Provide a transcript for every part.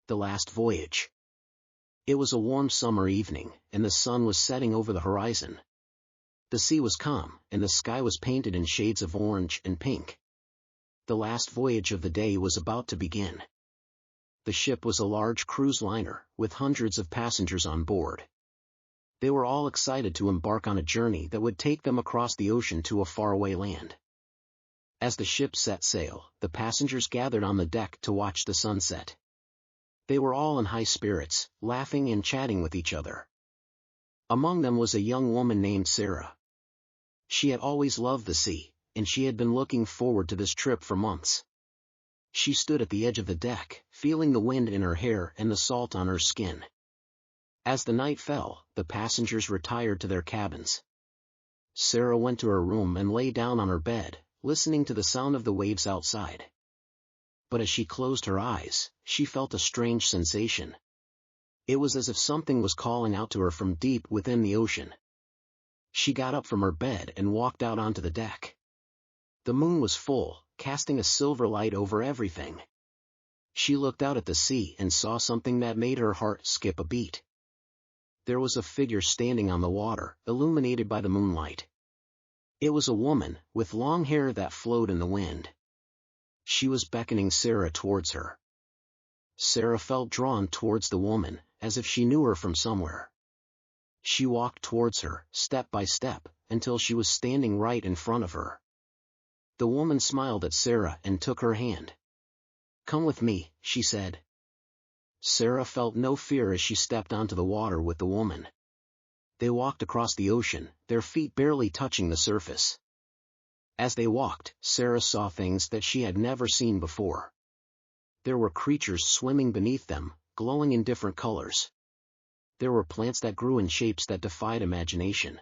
The Last Voyage. It was a warm summer evening, and the sun was setting over the horizon. The sea was calm, and the sky was painted in shades of orange and pink. The last voyage of the day was about to begin. The ship was a large cruise liner, with hundreds of passengers on board. They were all excited to embark on a journey that would take them across the ocean to a faraway land. As the ship set sail, the passengers gathered on the deck to watch the sunset. They were all in high spirits, laughing and chatting with each other. Among them was a young woman named Sarah. She had always loved the sea, and she had been looking forward to this trip for months. She stood at the edge of the deck, feeling the wind in her hair and the salt on her skin. As the night fell, the passengers retired to their cabins. Sarah went to her room and lay down on her bed, listening to the sound of the waves outside. But as she closed her eyes, she felt a strange sensation. It was as if something was calling out to her from deep within the ocean. She got up from her bed and walked out onto the deck. The moon was full, casting a silver light over everything. She looked out at the sea and saw something that made her heart skip a beat. There was a figure standing on the water, illuminated by the moonlight. It was a woman, with long hair that flowed in the wind. She was beckoning Sarah towards her. Sarah felt drawn towards the woman, as if she knew her from somewhere. She walked towards her, step by step, until she was standing right in front of her. The woman smiled at Sarah and took her hand. "Come with me," she said. Sarah felt no fear as she stepped onto the water with the woman. They walked across the ocean, their feet barely touching the surface. As they walked, Sarah saw things that she had never seen before. There were creatures swimming beneath them, glowing in different colors. There were plants that grew in shapes that defied imagination.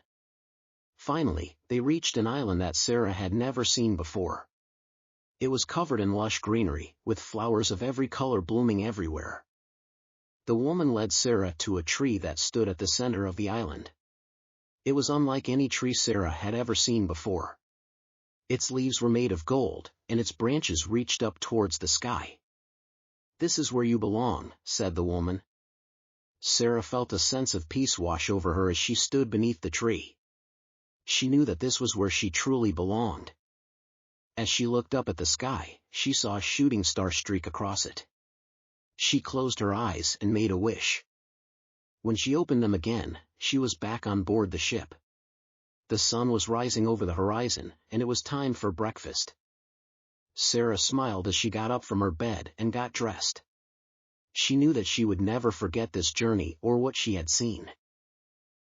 Finally, they reached an island that Sarah had never seen before. It was covered in lush greenery, with flowers of every color blooming everywhere. The woman led Sarah to a tree that stood at the center of the island. It was unlike any tree Sarah had ever seen before. Its leaves were made of gold, and its branches reached up towards the sky. "This is where you belong," said the woman. Sarah felt a sense of peace wash over her as she stood beneath the tree. She knew that this was where she truly belonged. As she looked up at the sky, she saw a shooting star streak across it. She closed her eyes and made a wish. When she opened them again, she was back on board the ship. The sun was rising over the horizon, and it was time for breakfast. Sarah smiled as she got up from her bed and got dressed. She knew that she would never forget this journey or what she had seen.